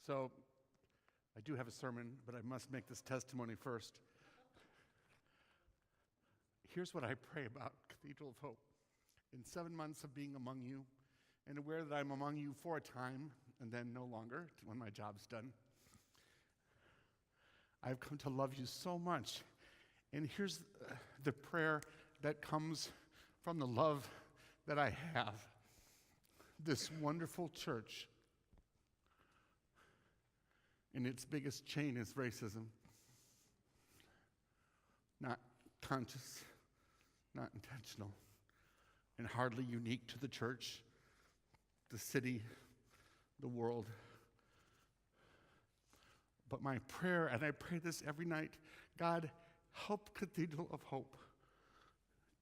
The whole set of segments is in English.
So I do have a sermon, but I must make this testimony first. Here's what I pray about Cathedral of Hope. In 7 months of being among you, and aware that I'm among you for a time, and then no longer, when my job's done, I've come to love you so much. And here's the prayer that comes from the love that I have. This wonderful church, and its biggest chain is racism. Not conscious, not intentional, and hardly unique to the church, the city, the world. But my prayer, and I pray this every night, God, help Cathedral of Hope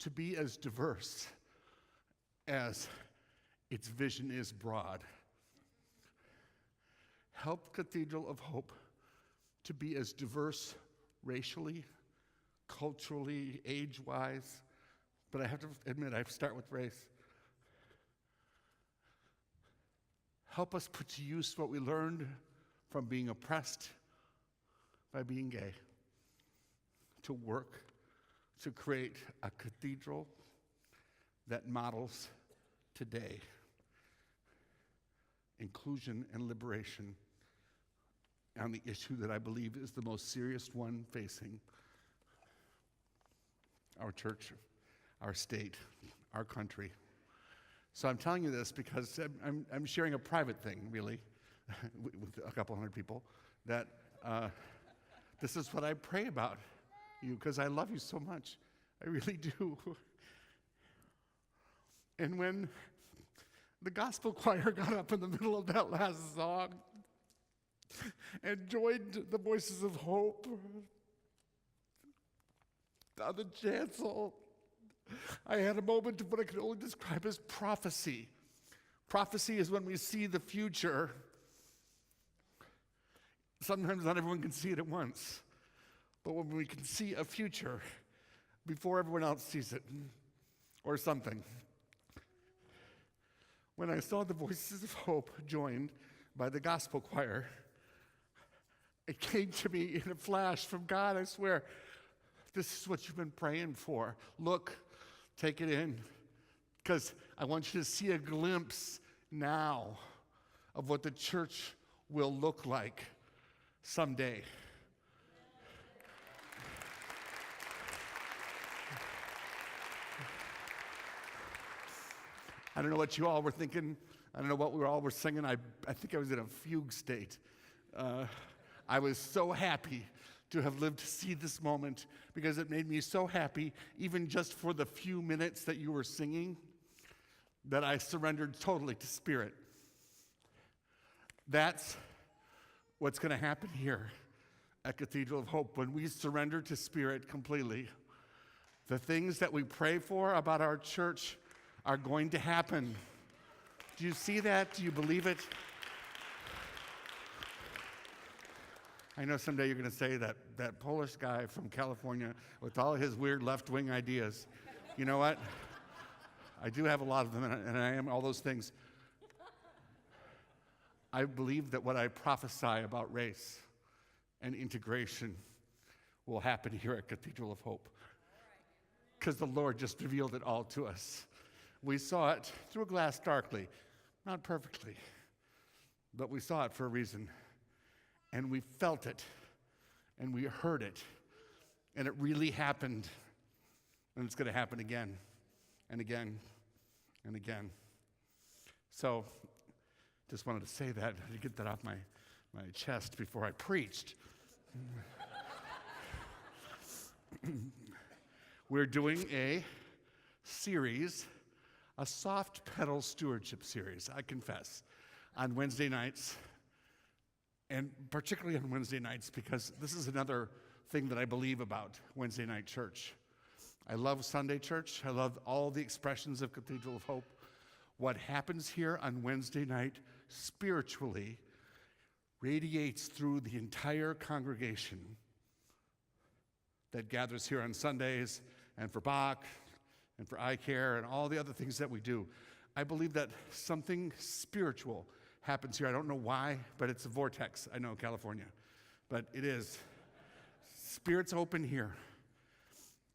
to be as diverse as its vision is broad. Help Cathedral of Hope to be as diverse racially, culturally, age-wise, but I have to admit, I start with race. Help us put to use what we learned from being oppressed by being gay, to work to create a cathedral that models today inclusion and liberation on the issue that I believe is the most serious one facing our church, our state, our country. So I'm telling you this because I'm sharing a private thing, really, with a couple hundred people, that this is what I pray about you because I love you so much. I really do. And when the gospel choir got up in the middle of that last song and joined the voices of hope on the chancel, I had a moment of what I could only describe as prophecy. Prophecy is when we see the future. Sometimes not everyone can see it at once, but when we can see a future before everyone else sees it, or something. When I saw the voices of hope joined by the gospel choir, it came to me in a flash from God, I swear, this is what you've been praying for. Look, take it in, because I want you to see a glimpse now of what the church will look like someday. I don't know what you all were thinking. I don't know what we all were singing. I think I was in a fugue state. I was so happy to have lived to see this moment because it made me so happy, even just for the few minutes that you were singing, that I surrendered totally to Spirit. That's what's going to happen here at Cathedral of Hope when we surrender to Spirit completely. The things that we pray for about our church are going to happen. Do you see that? Do you believe it? I know someday you're going to say that Polish guy from California with all his weird left-wing ideas. You know what? I do have a lot of them, and I am all those things. I believe that what I prophesy about race and integration will happen here at Cathedral of Hope, because the Lord just revealed it all to us. We saw it through a glass darkly, not perfectly, but we saw it for a reason. And we felt it, and we heard it, and it really happened. And it's going to happen again, and again, and again. So, just wanted to say that, to get that off my chest before I preached. We're doing a series, a soft pedal stewardship series, I confess, on Wednesday nights, and particularly on Wednesday nights because this is another thing that I believe about Wednesday night church. I love Sunday church. I love all the expressions of Cathedral of Hope. What happens here on Wednesday night spiritually radiates through the entire congregation that gathers here on Sundays and for Bach and for eye care and all the other things that we do. I believe that something spiritual happens here. I don't know why, but it's a vortex. I know, California, but it is. Spirit's open here.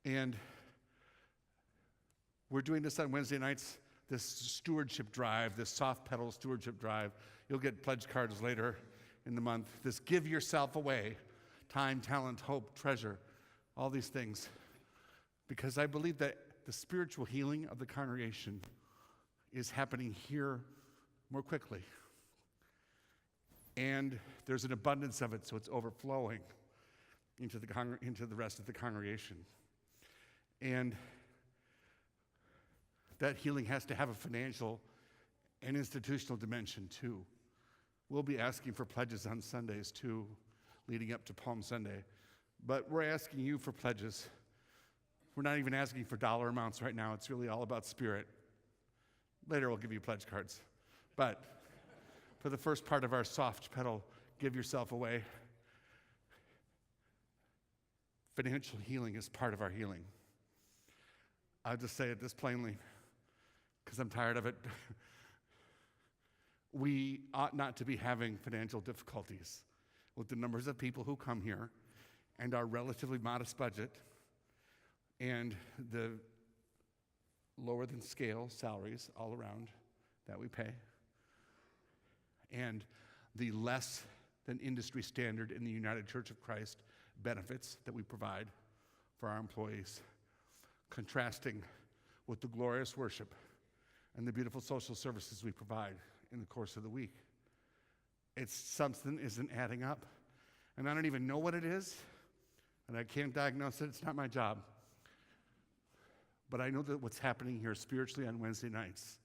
And we're doing this on Wednesday nights, this stewardship drive, this soft pedal stewardship drive. You'll get pledge cards later in the month. This give yourself away, time, talent, hope, treasure, all these things. Because I believe that the spiritual healing of the congregation is happening here more quickly. And there's an abundance of it, so it's overflowing into the rest of the congregation. And that healing has to have a financial and institutional dimension too. We'll be asking for pledges on Sundays too, leading up to Palm Sunday. But we're asking you for pledges. We're not even asking for dollar amounts right now. It's really all about spirit. Later we'll give you pledge cards. But for the first part of our soft pedal, give yourself away. Financial healing is part of our healing. I'll just say it this plainly, because I'm tired of it. We ought not to be having financial difficulties with the numbers of people who come here and our relatively modest budget and the lower than scale salaries all around that we pay and the less than industry standard in the United Church of Christ benefits that we provide for our employees, contrasting with the glorious worship and the beautiful social services we provide in the course of the week. It's something isn't adding up. And I don't even know what it is, and I can't diagnose it. It's not my job. But I know that what's happening here spiritually on Wednesday nights,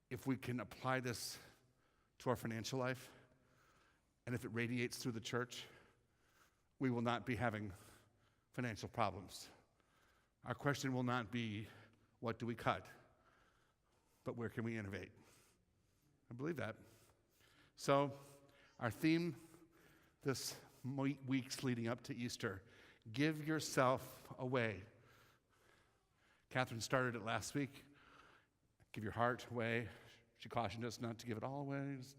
if we can apply this to our financial life, and if it radiates through the church, we will not be having financial problems. Our question will not be, what do we cut? But where can we innovate? I believe that. So, our theme this weeks leading up to Easter, give yourself away. Catherine started it last week. Give your heart away. She cautioned us not to give it all away, just,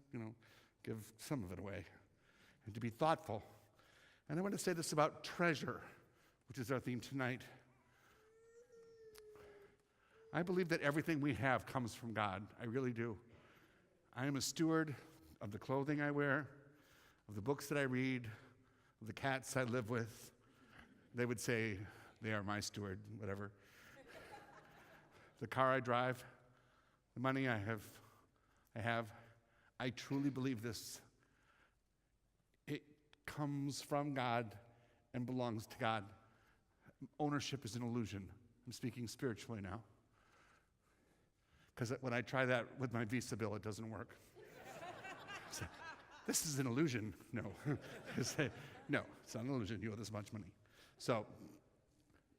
give some of it away. And to be thoughtful. And I want to say this about treasure, which is our theme tonight. I believe that everything we have comes from God. I really do. I am a steward of the clothing I wear, of the books that I read, of the cats I live with. They would say they are my steward, whatever. The car I drive, the money I have. I truly believe this. It comes from God and belongs to God. Ownership is an illusion. I'm speaking spiritually now. Because when I try that with my Visa bill, it doesn't work. So, this is an illusion. No. No, it's not an illusion. You owe this much money. So,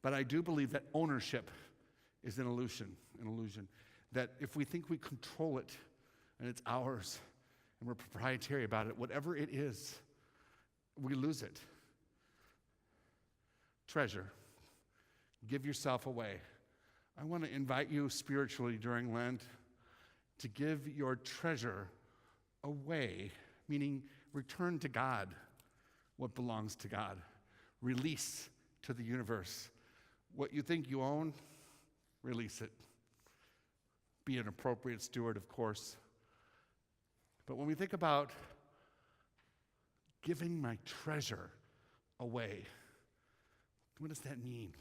but I do believe that ownership is an illusion. That if we think we control it and it's ours and we're proprietary about it, whatever it is, we lose it. Treasure. Give yourself away. I want to invite you spiritually during Lent to give your treasure away, meaning return to God what belongs to God. Release to the universe. What you think you own, release it. Be an appropriate steward, of course. But when we think about giving my treasure away, what does that mean?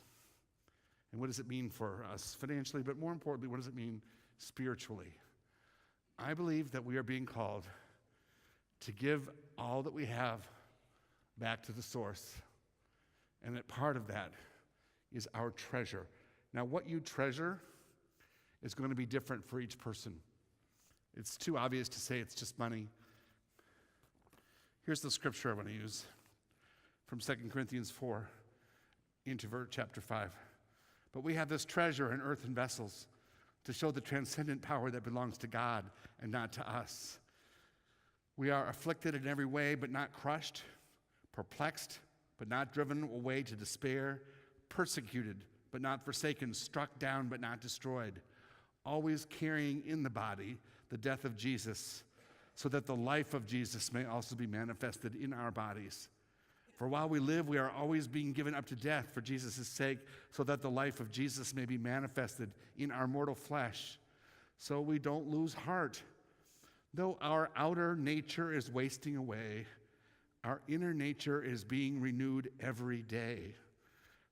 And what does it mean for us financially? But more importantly, what does it mean spiritually? I believe that we are being called to give all that we have back to the source. And that part of that is our treasure. Now, what you treasure is going to be different for each person. It's too obvious to say it's just money. Here's the scripture I want to use from 2 Corinthians 4 into chapter 5. But we have this treasure in earthen vessels to show the transcendent power that belongs to God and not to us. We are afflicted in every way, but not crushed, perplexed, but not driven away to despair, persecuted, but not forsaken, struck down, but not destroyed, always carrying in the body the death of Jesus, so that the life of Jesus may also be manifested in our bodies. For while we live, we are always being given up to death for Jesus' sake, so that the life of Jesus may be manifested in our mortal flesh. So we don't lose heart. Though our outer nature is wasting away, our inner nature is being renewed every day.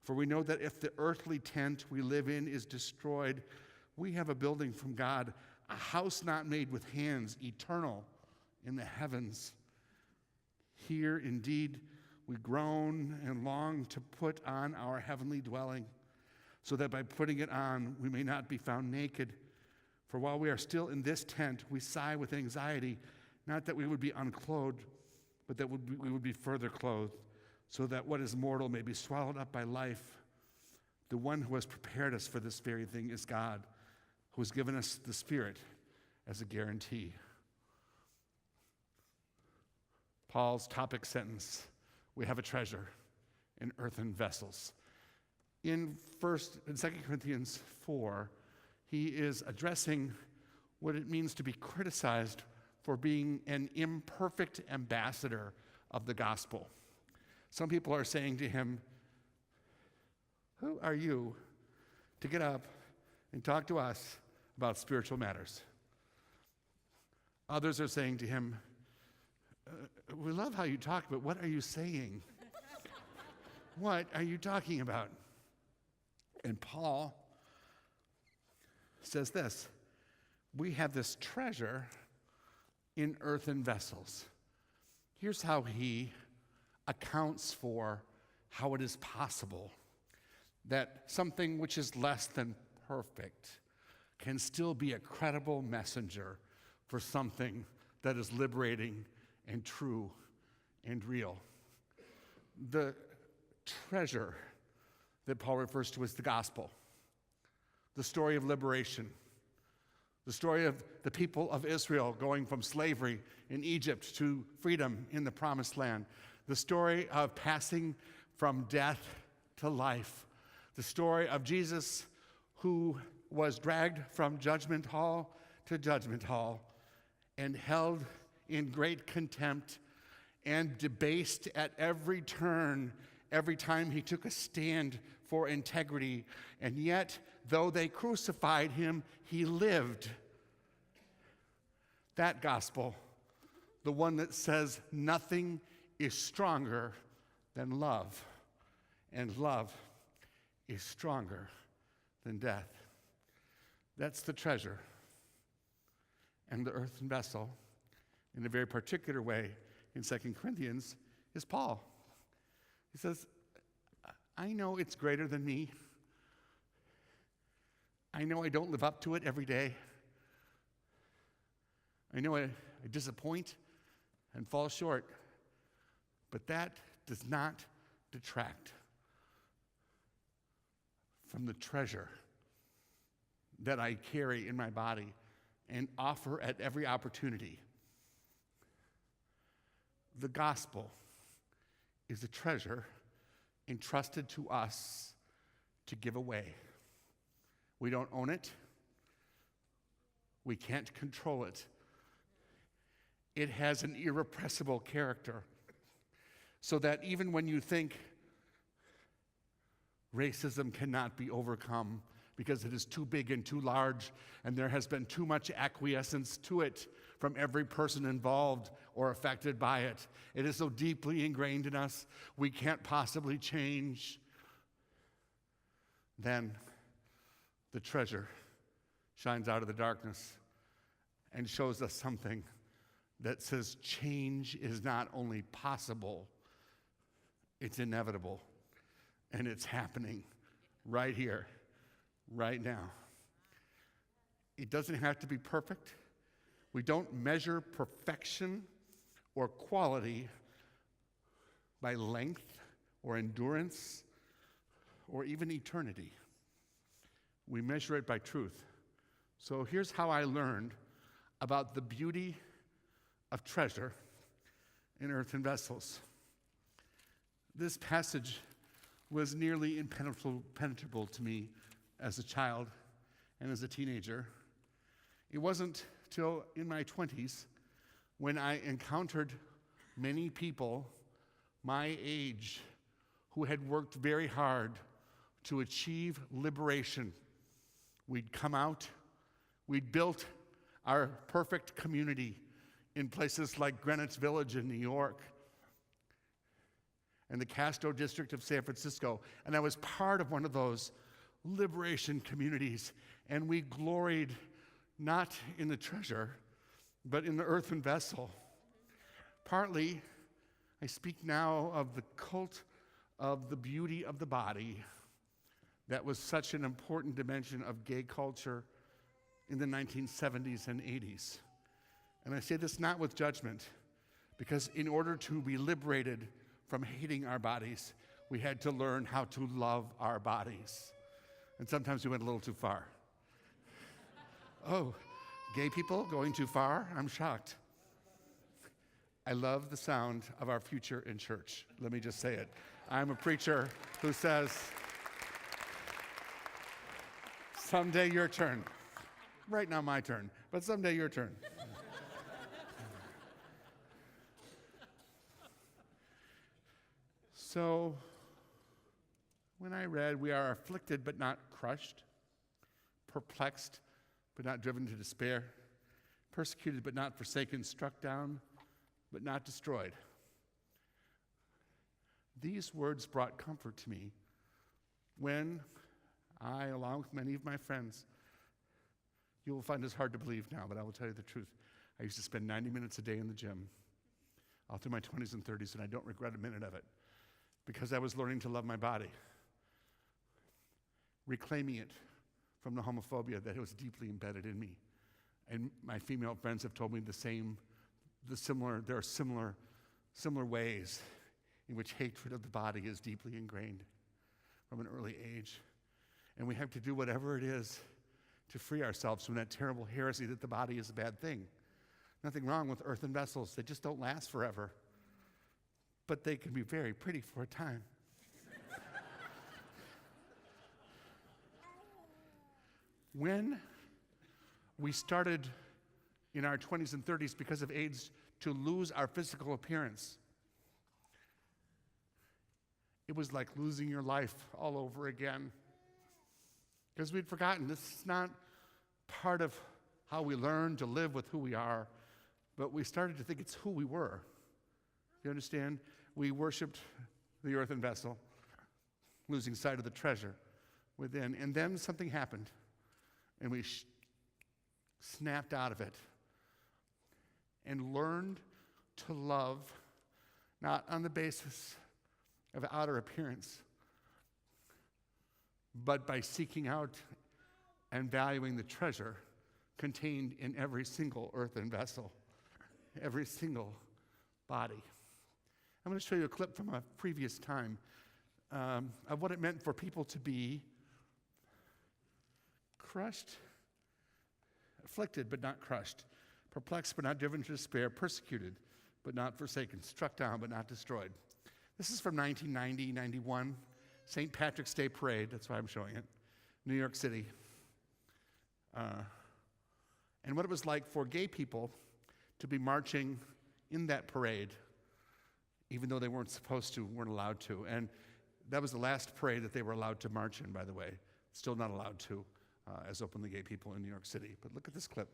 For we know that if the earthly tent we live in is destroyed, we have a building from God, a house not made with hands, eternal in the heavens. Here, indeed, we groan and long to put on our heavenly dwelling, so that by putting it on, we may not be found naked. For while we are still in this tent, we sigh with anxiety, not that we would be unclothed, but that we would be further clothed, so that what is mortal may be swallowed up by life. The one who has prepared us for this very thing is God, who has given us the Spirit as a guarantee. Paul's topic sentence: we have a treasure in earthen vessels. In 1st and 2nd Corinthians 4, he is addressing what it means to be criticized for being an imperfect ambassador of the gospel. Some people are saying to him, who are you to get up and talk to us about spiritual matters? Others are saying to him, we love how you talk, but what are you saying? What are you talking about? And Paul says this: we have this treasure in earthen vessels. Here's how he accounts for how it is possible that something which is less than perfect can still be a credible messenger for something that is liberating and true and real. The treasure that Paul refers to as the gospel, the story of liberation, the story of the people of Israel going from slavery in Egypt to freedom in the promised land, the story of passing from death to life, the story of Jesus who was dragged from judgment hall to judgment hall and held in great contempt and debased at every turn, every time he took a stand for integrity. And yet, though they crucified him, he lived. That gospel, the one that says nothing is stronger than love, and love is stronger than death. That's the treasure. And the earthen vessel, in a very particular way, in 2 Corinthians, is Paul. He says, I know it's greater than me. I know I don't live up to it every day. I know I disappoint and fall short, but that does not detract from the treasure that I carry in my body and offer at every opportunity. The gospel is a treasure entrusted to us to give away. We don't own it. We can't control it. It has an irrepressible character, so that even when you think racism cannot be overcome because it is too big and too large, and there has been too much acquiescence to it from every person involved or affected by it, it is so deeply ingrained in us, we can't possibly change, then the treasure shines out of the darkness and shows us something that says change is not only possible, it's inevitable, and it's happening right here, right now. It doesn't have to be perfect. We don't measure perfection or quality by length or endurance or even eternity. We measure it by truth. So here's how I learned about the beauty of treasure in earthen vessels. This passage was nearly impenetrable to me as a child and as a teenager. It wasn't till in my 20s when I encountered many people my age who had worked very hard to achieve liberation. We'd come out, we'd built our perfect community in places like Greenwich Village in New York and the Castro district of San Francisco, and I was part of one of those liberation communities, and we gloried not in the treasure, but in the earthen vessel. Partly, I speak now of the cult of the beauty of the body that was such an important dimension of gay culture in the 1970s and 80s. And I say this not with judgment, because in order to be liberated from hating our bodies, we had to learn how to love our bodies. And sometimes we went a little too far. Oh, gay people going too far? I'm shocked. I love the sound of our future in church. Let me just say it. I'm a preacher who says, someday your turn. Right now my turn, but someday your turn. So, when I read, we are afflicted but not crushed, perplexed but not driven to despair, persecuted but not forsaken, struck down but not destroyed. These words brought comfort to me when I, along with many of my friends, you will find this hard to believe now, but I will tell you the truth. I used to spend 90 minutes a day in the gym all through my 20s and 30s, and I don't regret a minute of it because I was learning to love my body, reclaiming it from the homophobia that was deeply embedded in me. And my female friends have told me there are similar ways in which hatred of the body is deeply ingrained from an early age. And we have to do whatever it is to free ourselves from that terrible heresy that the body is a bad thing. Nothing wrong with earthen vessels. They just don't last forever. But they can be very pretty for a time. When we started in our 20s and 30s because of AIDS to lose our physical appearance, it was like losing your life all over again. Because we'd forgotten this is not part of how we learn to live with who we are, but we started to think it's who we were. You understand? We worshiped the earthen vessel, losing sight of the treasure within. And then something happened, and we snapped out of it and learned to love not on the basis of outer appearance, but by seeking out and valuing the treasure contained in every single earthen vessel, every single body. I'm going to show you a clip from a previous time of what it meant for people to be crushed, afflicted but not crushed, perplexed but not driven to despair, persecuted but not forsaken, struck down but not destroyed. This is from 1990-91, St. Patrick's Day Parade, that's why I'm showing it, New York City. And what it was like for gay people to be marching in that parade, even though they weren't supposed to, weren't allowed to. And that was the last parade that they were allowed to march in, by the way. Still not allowed to, as openly gay people in New York City. But look at this clip.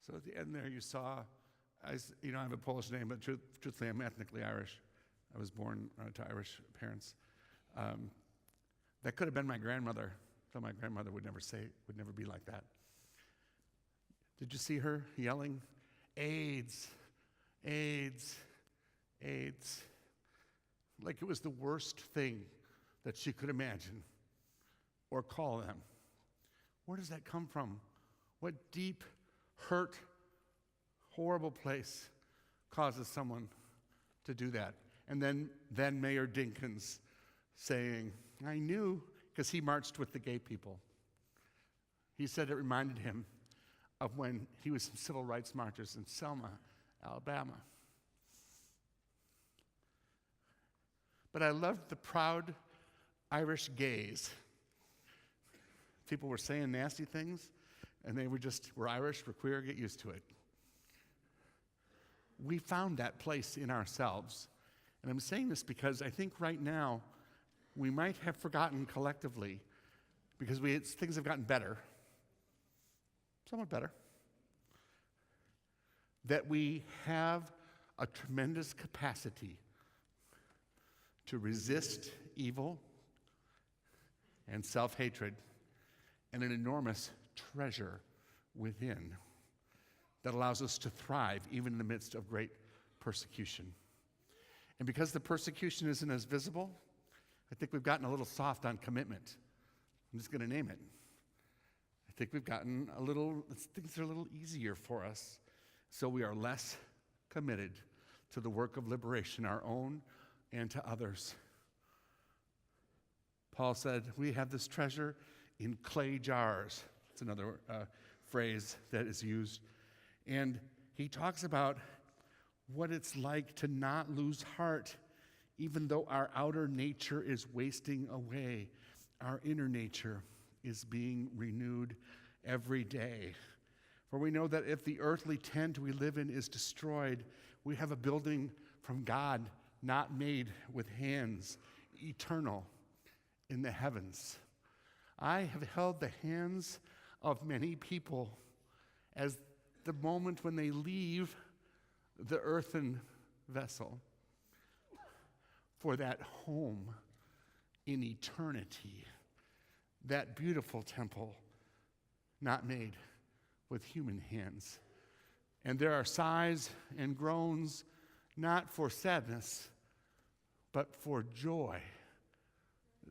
So at the end there, you saw, I have a Polish name, but truthfully, I'm ethnically Irish. I was born to Irish parents. That could have been my grandmother, though my grandmother would never be like that. Did you see her yelling, AIDS, AIDS, AIDS, like it was the worst thing that she could imagine or call them. Where does that come from? What deep, hurt, horrible place causes someone to do that? And then Mayor Dinkins saying, I knew, because he marched with the gay people. He said it reminded him of when he was in civil rights marches in Selma, Alabama. But I loved the proud Irish gays. People were saying nasty things, and they we're Irish, we're queer, get used to it. We found that place in ourselves. And I'm saying this because I think right now we might have forgotten collectively, because things have gotten better, somewhat better, that we have a tremendous capacity to resist evil and self-hatred, and an enormous treasure within that allows us to thrive even in the midst of great persecution. And because the persecution isn't as visible, I think we've gotten a little soft on commitment. I'm just going to name it. I think we've gotten things are a little easier for us, so we are less committed to the work of liberation, our own and to others. Paul said, we have this treasure in clay jars. It's another phrase that is used. And he talks about what it's like to not lose heart, even though our outer nature is wasting away. Our inner nature is being renewed every day. For we know that if the earthly tent we live in is destroyed, we have a building from God, not made with hands, eternal in the heavens. I have held the hands of many people as the moment when they leave the earthen vessel for that home in eternity, that beautiful temple not made with human hands. And there are sighs and groans, not for sadness, but for joy.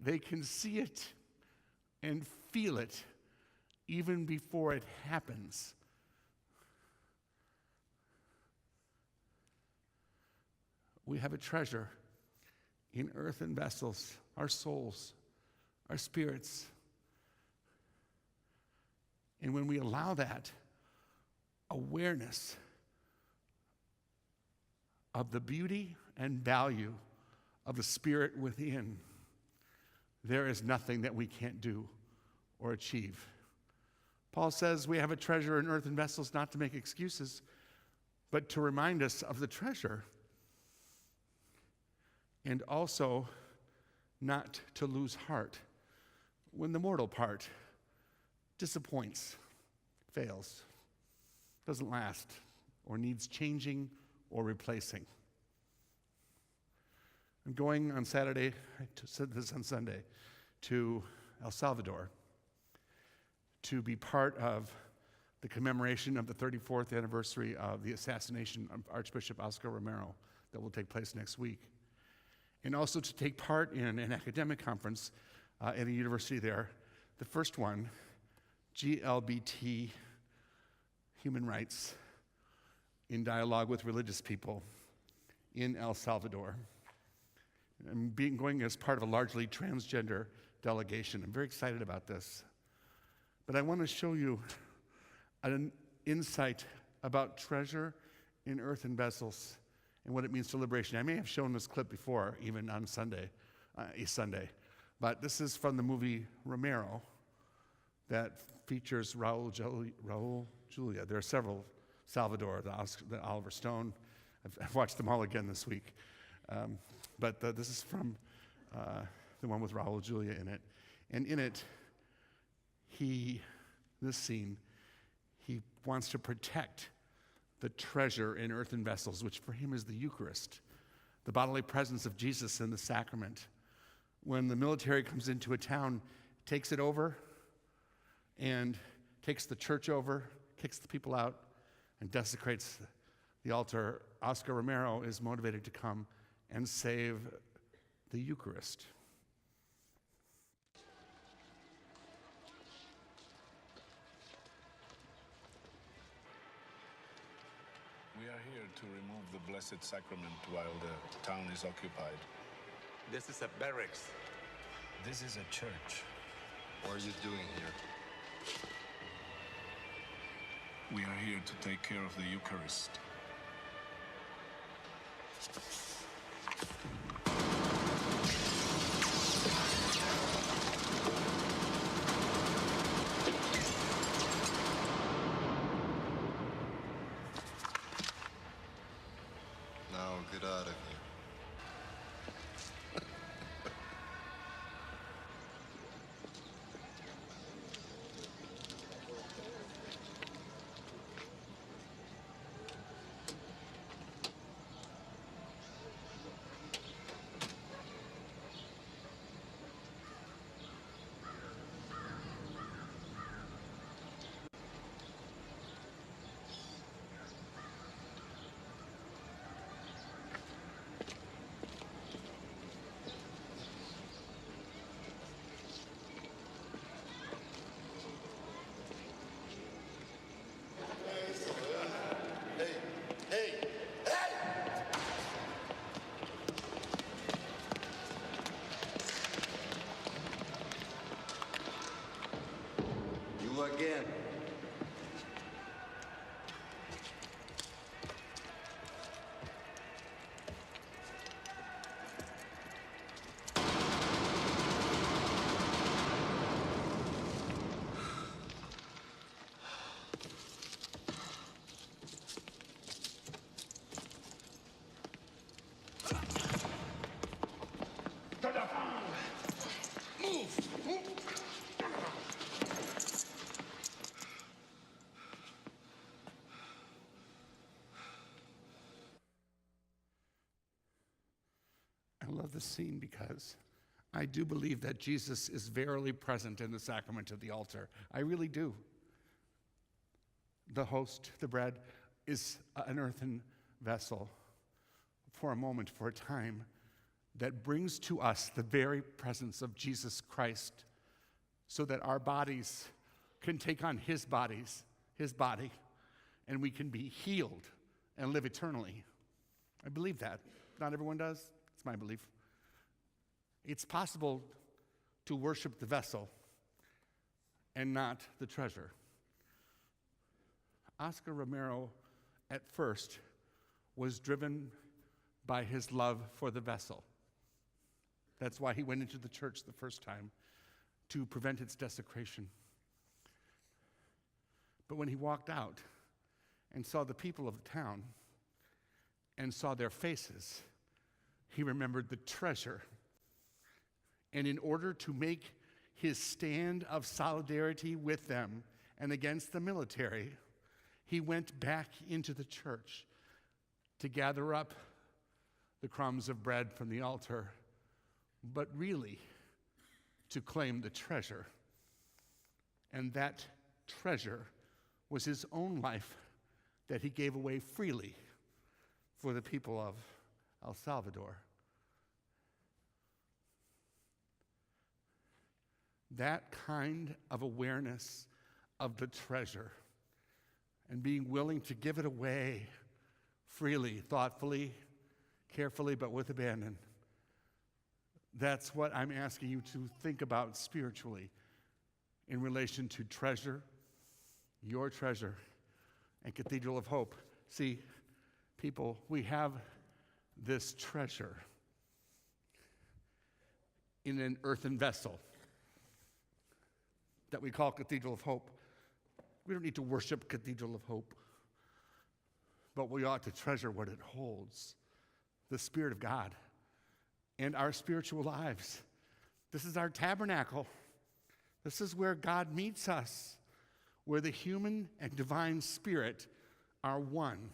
They can see it and feel it even before it happens. We have a treasure in earthen vessels, our souls, our spirits. And when we allow that awareness of the beauty and value of the spirit within, there is nothing that we can't do or achieve. Paul says we have a treasure in earthen vessels not to make excuses, but to remind us of the treasure, and also not to lose heart when the mortal part disappoints, fails, doesn't last, or needs changing or replacing. I'm going on Saturday, I said this on Sunday, to El Salvador to be part of the commemoration of the 34th anniversary of the assassination of Archbishop Oscar Romero that will take place next week. And also to take part in an academic conference at a university there, the first one, GLBT Human Rights in Dialogue with Religious People in El Salvador. I'm going as part of a largely transgender delegation. I'm very excited about this. But I want to show you an insight about treasure in earthen vessels and what it means to liberation. I may have shown this clip before, even on East Sunday, but this is from the movie Romero that features Raul Julia. There are several, Salvador, the Oliver Stone. I've watched them all again this week. But this is from the one with Raul Julia in it. And in it, this scene, he wants to protect the treasure in earthen vessels, which for him is the Eucharist, the bodily presence of Jesus in the sacrament. When the military comes into a town, takes it over and takes the church over, kicks the people out, and desecrates the altar, Oscar Romero is motivated to come and save the Eucharist. We are here to remove the Blessed Sacrament while the town is occupied. This is a barracks. This is a church. What are you doing here? We are here to take care of the Eucharist. Now get out of here. You again. I love this scene because I do believe that Jesus is verily present in the sacrament of the altar. I really do. The host, the bread, is an earthen vessel for a moment, for a time, that brings to us the very presence of Jesus Christ so that our bodies can take on his body, and we can be healed and live eternally. I believe that. Not everyone does. It's my belief. It's possible to worship the vessel and not the treasure. Oscar Romero, at first, was driven by his love for the vessel. That's why he went into the church the first time, to prevent its desecration. But when he walked out and saw the people of the town and saw their faces, he remembered the treasure. And in order to make his stand of solidarity with them and against the military, he went back into the church to gather up the crumbs of bread from the altar, but really to claim the treasure. And that treasure was his own life that he gave away freely for the people of El Salvador. That kind of awareness of the treasure and being willing to give it away freely, thoughtfully, carefully, but with abandon. That's what I'm asking you to think about spiritually in relation to treasure, your treasure, and Cathedral of Hope. See, people, we have this treasure in an earthen vessel that we call Cathedral of Hope. We don't need to worship Cathedral of Hope, but we ought to treasure what it holds, the Spirit of God and our spiritual lives. This is our tabernacle. This is where God meets us, where the human and divine spirit are one.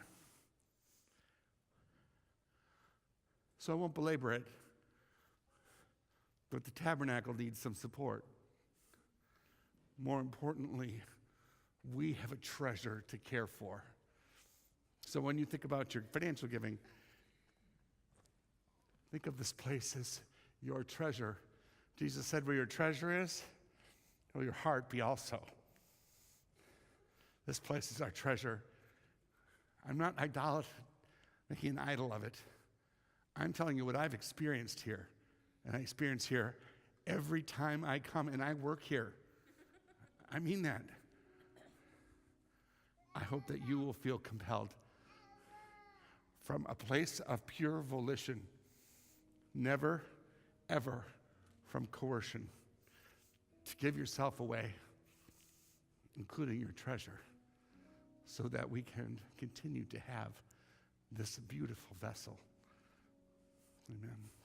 So I won't belabor it, but the tabernacle needs some support. More importantly, we have a treasure to care for. So when you think about your financial giving, think of this place as your treasure. Jesus said, where your treasure is, will your heart be also. This place is our treasure. I'm not making an idol of it. I'm telling you what I've experienced here. And I experience here every time I come and I work here. I mean that. I hope that you will feel compelled from a place of pure volition, never, ever from coercion, to give yourself away, including your treasure, so that we can continue to have this beautiful vessel. Amen.